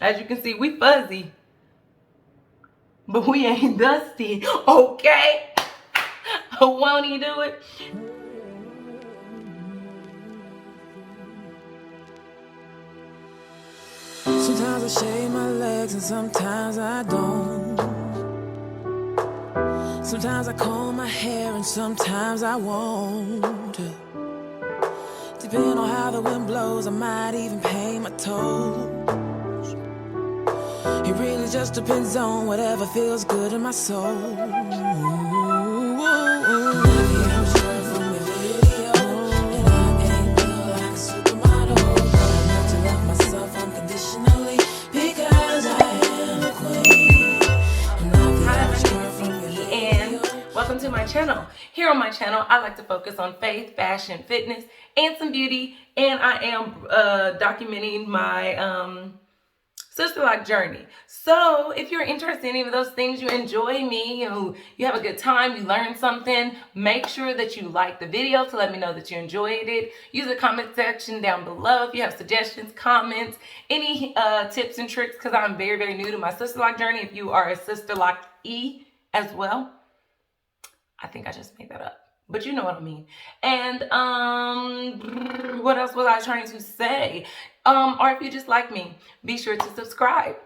As you can see, we fuzzy, but we ain't dusty, okay? Won't he do it? Sometimes I shave my legs and sometimes I don't. Sometimes I comb my hair and sometimes I won't. Depending on how the wind blows, I might even paint my toes. It really just depends on whatever feels good in my soul. Welcome to my channel. Here on my channel, I like to focus on faith, fashion, fitness, and some beauty. And I am documenting my sister-like journey. So if you're interested in any of those things, you enjoy me, you have a good time, you learn something, make sure that you like the video to let me know that you enjoyed it. Use the comment section down below if you have suggestions, comments, any tips and tricks, because I'm very, very new to my sister-like journey. If you are a sister-like E as well. I think I just made that up, but you know what I mean. And what else was I trying to say? Or if you just like me, be sure to subscribe.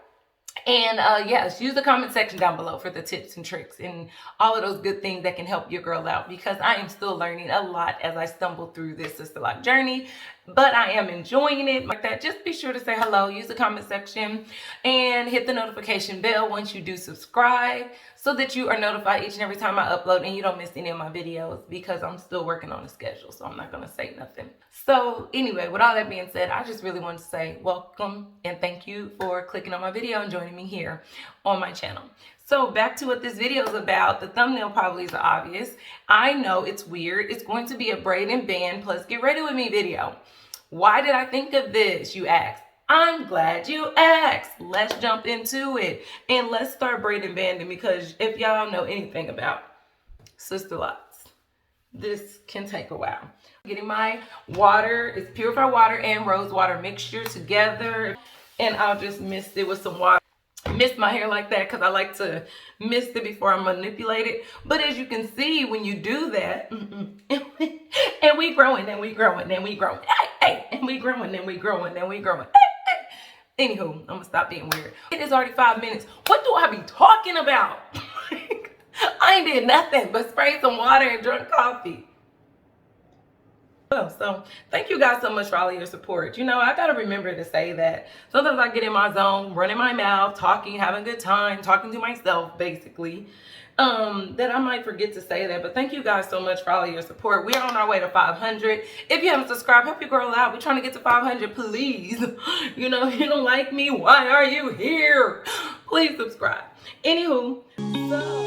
And yes, use the comment section down below for the tips and tricks and all of those good things that can help your girl out, because I am still learning a lot as I stumble through this sister-like journey, but I am enjoying it like that. Just be sure to say hello, use the comment section, and hit the notification bell once you do subscribe, so that you are notified each and every time I upload and you don't miss any of my videos, because I'm still working on a schedule, so I'm not going to say nothing. So anyway, with all that being said, I just really wanted to say welcome and thank you for clicking on my video and joining me here on my channel. So back to what this video is about. The thumbnail probably is obvious. I know it's weird. It's going to be a braid and band plus get ready with me video. Why did I think of this, you ask? I'm glad you asked. Let's jump into it and let's start braiding banding, because if y'all know anything about sister locks, this can take a while. Getting my water, it's purified water and rose water mixture together, and I'll just mist it with some water. Mist my hair like that because I like to mist it before I manipulate it. But as you can see, when you do that, and we growing, and we growing, and we growing, hey, and we growing, and we growing, and we growing, hey. Anywho, I'm gonna stop being weird. It is already 5 minutes. What do I be talking about? I ain't did nothing but spray some water and drink coffee. Well, so thank you guys so much for all of your support. You know, I gotta remember to say that. Sometimes I get in my zone, running my mouth, talking, having a good time, talking to myself, basically. That I might forget to say that. But thank you guys so much for all of your support. We are on our way to 500. If you haven't subscribed, help your girl out. We're trying to get to 500, please. You know, if you don't like me, why are you here? Please subscribe. Anywho, so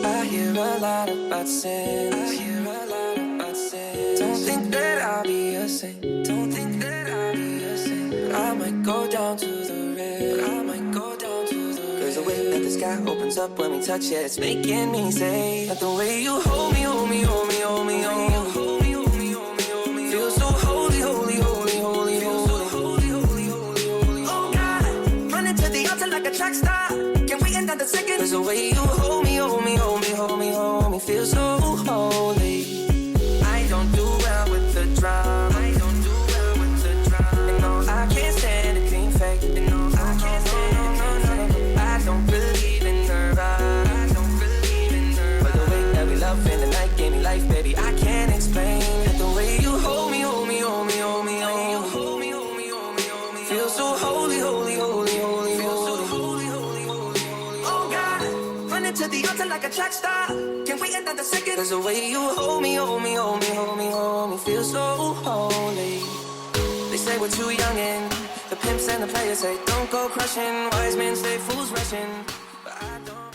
I hear a lot about sin. I hear a lot about sin. Don't think that I'll be a saint. Don't think that I'll be a saint. But I might go down to the red. But I might go down to the red. Cause the way that the sky opens up when we touch it, it's making me say that the way you hold me, hold me, hold me, hold me, hold me, hold me, hold me, hold me, hold me, feel so holy, holy, holy, holy, feel so holy, holy, holy, holy. Oh God, running to the altar like a track star. Can we end on the second? Cause the way you hold me, hold me, hold me, hold me, hold me, feel so holy. I don't do well with the drama. I don't do well with the drama. And no, I can't stand a clean fake. And no, I can't stand it. I don't believe in her. I don't believe in her. But the way that we love in the night gave me life, baby. I can't explain that the way you hold me, hold me, hold me, hold me, hold me, hold me, hold me, hold me, feel so holy, holy, holy, holy, feel so holy, holy, holy, holy. Oh God, running to the altar like a track star. Can we end on the second? Cause the way you hold me, hold me, hold me, hold me, hold me, feel so holy. They say we're too young and the pimps and the players say don't go crushing. Wise men say fools rushing. But I don't know.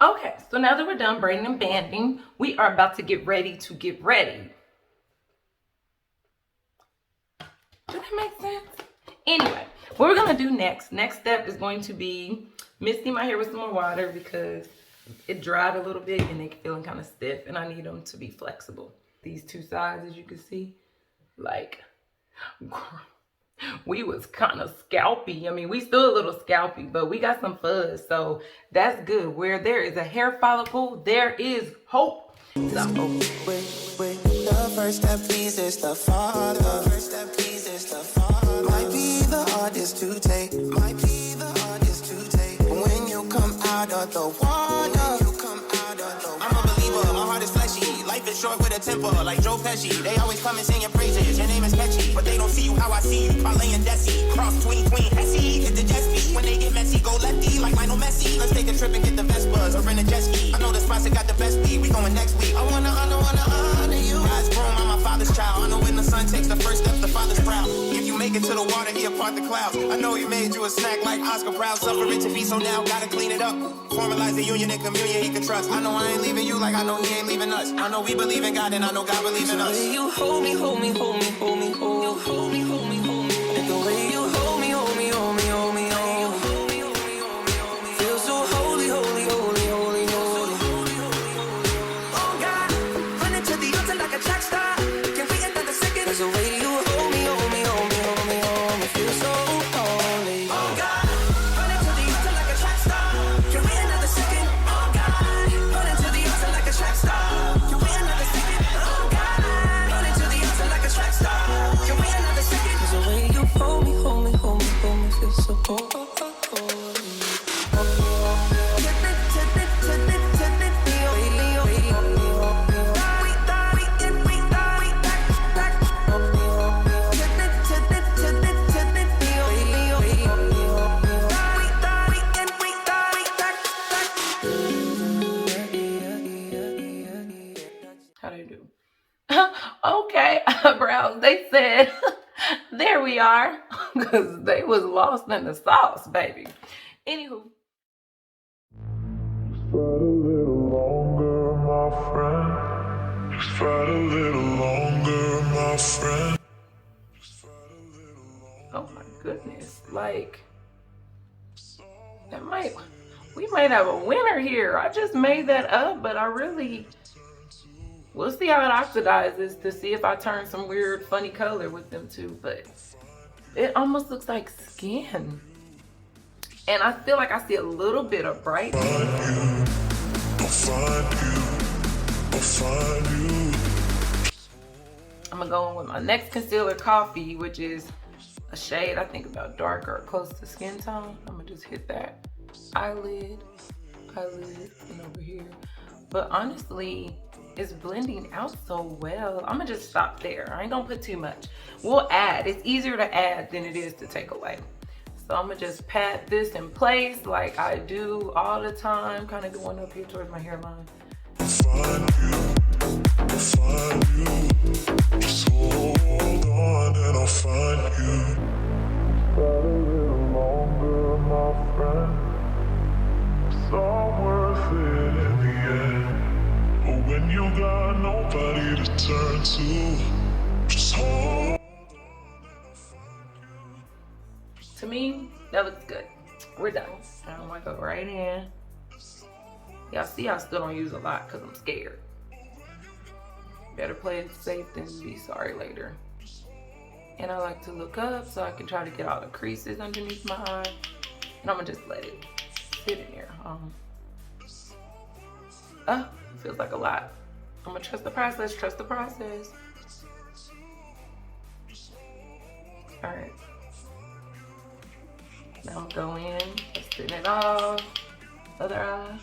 okay, so now that we're done braiding and banding, we are about to get ready to get ready. Does that make sense? Anyway, what we're gonna do next step is going to be misting my hair with some more water, because it dried a little bit and they're feeling kind of stiff, and I need them to be flexible. These two sides, as you can see, like, we was kind of scalpy. I mean, we still a little scalpy, but we got some fuzz, so that's good. Where there is a hair follicle, there is hope. So, the first step pleases the Father. First step pleases the Father. Might be the hardest to take. Might be the hardest to take. When you come out of the water, you come out of the water. I'm a believer. My heart is fleshy. Life is short with a temper, like Joe Pesci. They always come and sing your praises. Your name is catchy, but they don't see you how I see you. Parlay and Desi. Cross tween, Hesse. Hit the jet ski. When they get messy, go lefty, like Lionel Messi. Let's take a trip and get the Vespas or rent a jet ski. I know the spots that got the best beat. We going next week. I wanna honor you. God's groom, I'm my father's child. I know when the son takes the first step, the father's proud. If you make it to the water, he'll part the clouds. I know he made you a snack like Oscar Proud. Suffer it to be, so now gotta clean it up. Formalize the union and communion he can trust. I know I ain't leaving you like I know he ain't leaving us. I know we believe in God and I know God believes in us. You hold me, hold me, hold me, hold me, hold me, hold me, hold me, hold me. And the way you hold me, hold me, hold me, hold me, hold me, hold me. Feel so holy, holy, holy, holy, holy. Oh God, running to the altar like a track star. Can't wait another second. There's a way you hold me, hold me, hold me, hold me, hold me. Feel so holy. Oh God, running to the altar like a track star. Can't wait another second. Oh God, running to the altar like a track star. Can't wait another second. Oh God, running to the altar like a track star. Can't wait another second. There's a way you hold me, hold me, hold me, hold me. Feel so holy. how do you do? Okay, eyebrows. They said, there we are, because they was lost in the sauce, baby. Anywho. Fight a little longer, my friend. Just fight a little longer, my friend. Just fight a little longer. Oh my goodness. Like, we might have a winner here. I just made that up, but we'll see how it oxidizes to see if I turn some weird funny color with them too, but it almost looks like skin. And I feel like I see a little bit of bright. I'll find you. I'm gonna go in with my next concealer, Coffee, which is a shade I think about darker, close to skin tone. I'm gonna just hit that eyelid, and over here. But honestly, it's blending out so well. I'm gonna just stop there. I ain't gonna put too much. We'll add. It's easier to add than it is to take away. So I'm gonna just pat this in place like I do all the time, kind of going up here towards my hairline. I'll find you. Just hold on and I'll find you. Fight a little longer, my friend. It's all worth it in the end. But when you got nobody to turn to, just hold on and I'll find you. To me, that looks good. We're done. I'm gonna go right in. Y'all see I still don't use a lot because I'm scared. Better play it safe than be sorry later. And I like to look up so I can try to get all the creases underneath my eye. And I'm gonna just let it sit in there. Feels like a lot. I'm gonna trust the process, trust the process. All right. Now I'm gonna go in, spin it off, other eye.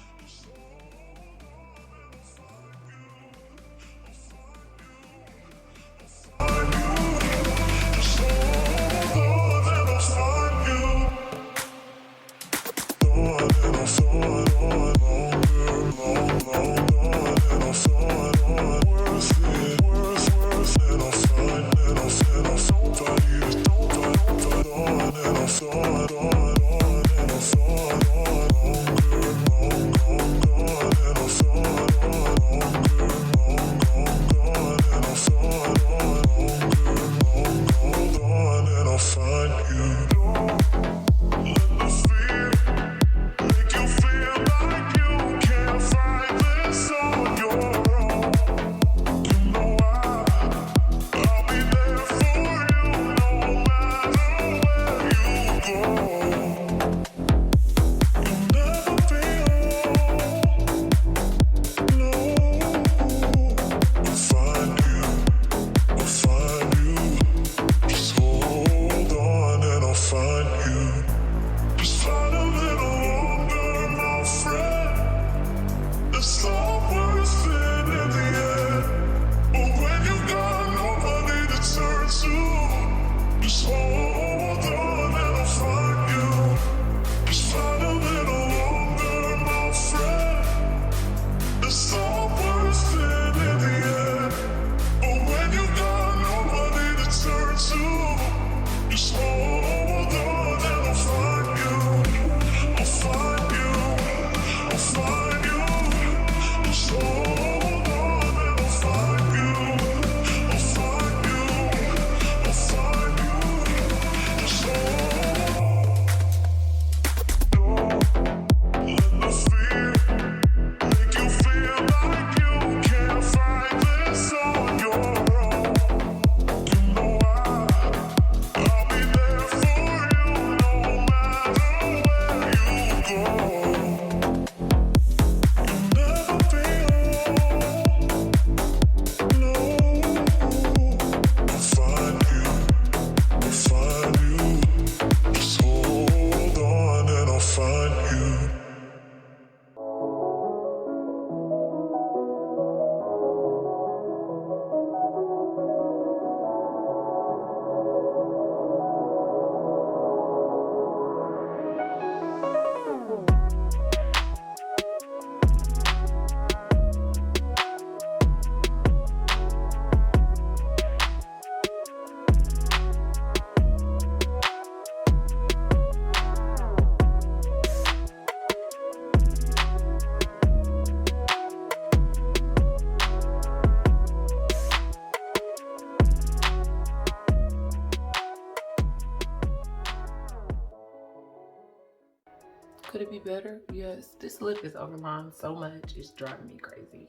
Could it be better? Yes. This lip is overlined so much, it's driving me crazy.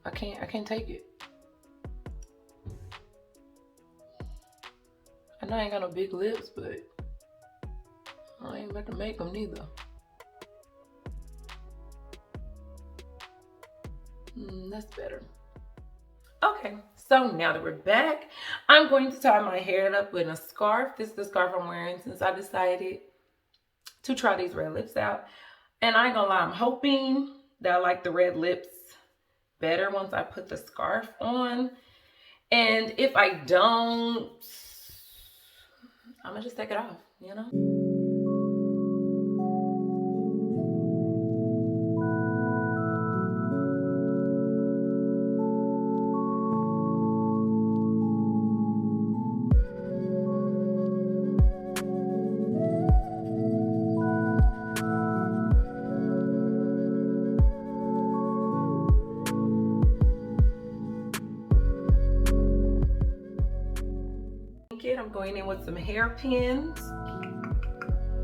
I can't take it. I know I ain't got no big lips, but I ain't about to make them neither. That's better. Okay, so now that we're back, I'm going to tie my hair up with a scarf. This is the scarf I'm wearing since I decided to try these red lips out. And I ain't gonna lie, I'm hoping that I like the red lips better once I put the scarf on. And if I don't, I'm gonna just take it off, you know? I'm going in with some hairpins.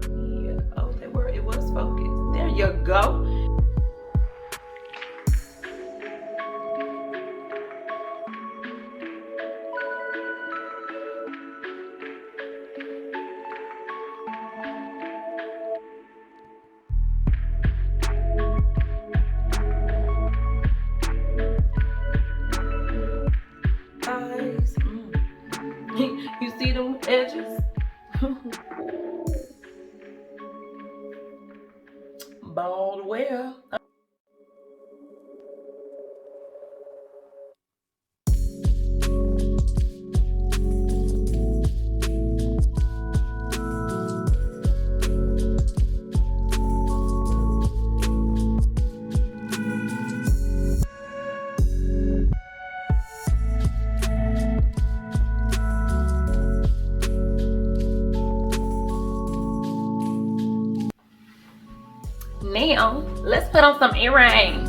Yeah. Oh, it was focused. There you go. Eyes. You see them edges? Bald where? Now, let's put on some earrings.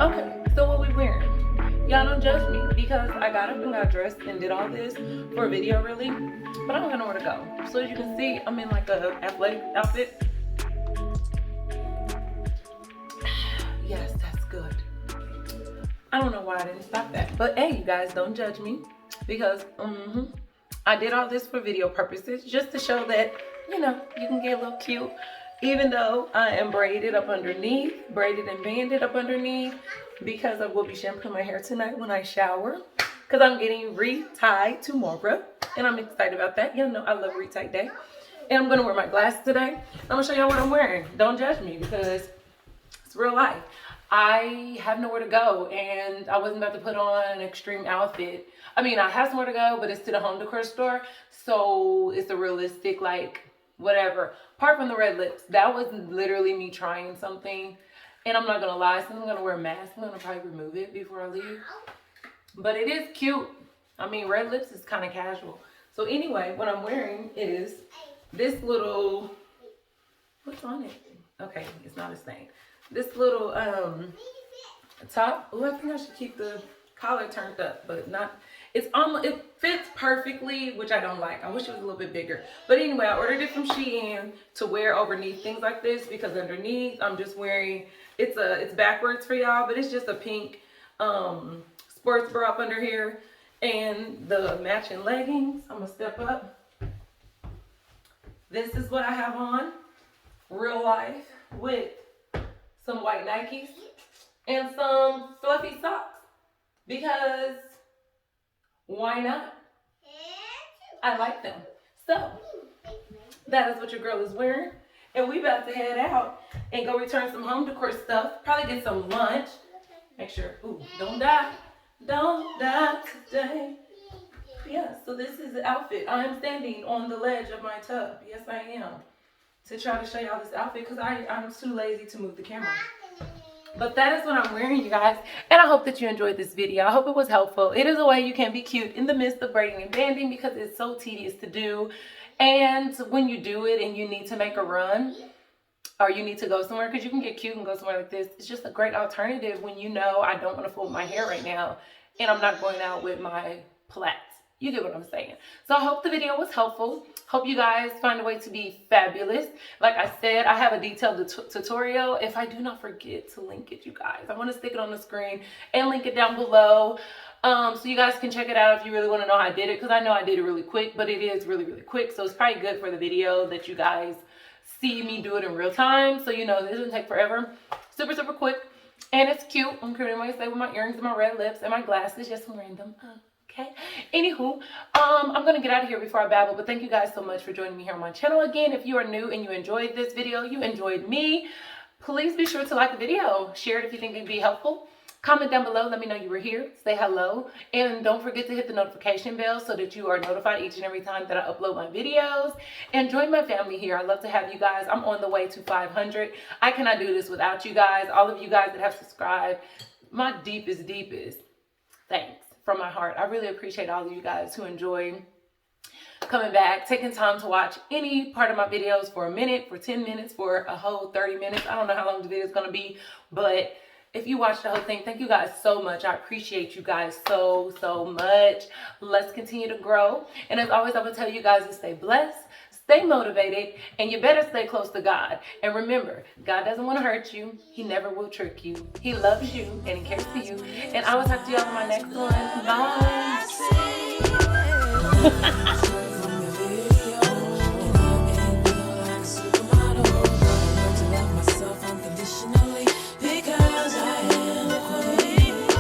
Okay, so what we wearing? Y'all don't judge me because I got up and got dressed and did all this for a video really, but I don't have nowhere to go. So as you can see, I'm in like a athletic outfit. Yes, that's good. I don't know why I didn't stop that, but hey, you guys don't judge me because I did all this for video purposes just to show that, you know, you can get a little cute. Even though I am braided up underneath, braided and banded up underneath, because I will be shampooing my hair tonight when I shower, because I'm getting re-tied tomorrow, and I'm excited about that. You know, I love re-tie day. And I'm gonna wear my glasses today. I'm gonna show y'all what I'm wearing. Don't judge me because it's real life. I have nowhere to go, and I wasn't about to put on an extreme outfit. I mean, I have somewhere to go, but it's to the home decor store, so it's a realistic, like, whatever. Apart from the red lips, that was literally me trying something. And I'm not gonna lie, since I'm gonna wear a mask, I'm gonna probably remove it before I leave. But it is cute. I mean, red lips is kind of casual. So anyway, what I'm wearing is this little, what's on it? Okay, it's not a stain. This little top. Oh, I think I should keep the collar turned up, but not. It's almost, it fits perfectly, which I don't like. I wish it was a little bit bigger. But anyway, I ordered it from Shein to wear underneath things like this, because underneath I'm just wearing, it's backwards for y'all, but it's just a pink sports bra up under here and the matching leggings. I'm gonna step up. This is what I have on, real life, with some white Nikes and some fluffy socks, because why not? I like them. So that is what your girl is wearing, and we about to head out and go return some home decor stuff, probably get some lunch, make sure, ooh, don't die today. Yeah, so So this is the outfit. I am standing on the ledge of my tub. Yes, I am. To try to show y'all this outfit because I'm too lazy to move the camera. But that is what I'm wearing, you guys. And I hope that you enjoyed this video. I hope it was helpful. It is a way you can be cute in the midst of braiding and banding because it's so tedious to do. And when you do it and you need to make a run or you need to go somewhere, because you can get cute and go somewhere like this, it's just a great alternative when you know I don't want to fold my hair right now and I'm not going out with my plaits. You get what I'm saying. So I hope the video was helpful. Hope you guys find a way to be fabulous. Like I said, I have a detailed tutorial. If I do not forget to link it, you guys, I want to stick it on the screen and link it down below. So you guys can check it out if you really want to know how I did it, because I know I did it really quick, but it is really, really quick. So it's probably good for the video that you guys see me do it in real time. So you know, this doesn't take forever. Super, super quick. And it's cute. I'm pretty much stay with my earrings and my red lips and my glasses. Just some random. Okay. Anywho, I'm going to get out of here before I babble, but thank you guys so much for joining me here on my channel. Again, if you are new and you enjoyed this video, you enjoyed me, please be sure to like the video. Share it if you think it'd be helpful. Comment down below. Let me know you were here. Say hello. And don't forget to hit the notification bell so that you are notified each and every time that I upload my videos. And join my family here. I love to have you guys. I'm on the way to 500. I cannot do this without you guys. All of you guys that have subscribed, my deepest thanks from my heart. I really appreciate all of you guys who enjoy coming back, taking time to watch any part of my videos for a minute, for 10 minutes, for a whole 30 minutes. I don't know how long the video is going to be, but if you watched the whole thing, thank you guys so much. I appreciate you guys so, so much. Let's continue to grow. And as always, I will tell you guys to stay blessed, stay motivated, and you better stay close to God. And remember, God doesn't want to hurt you. He never will trick you. He loves you and he cares for you. And I will talk to you all in my next one. Bye.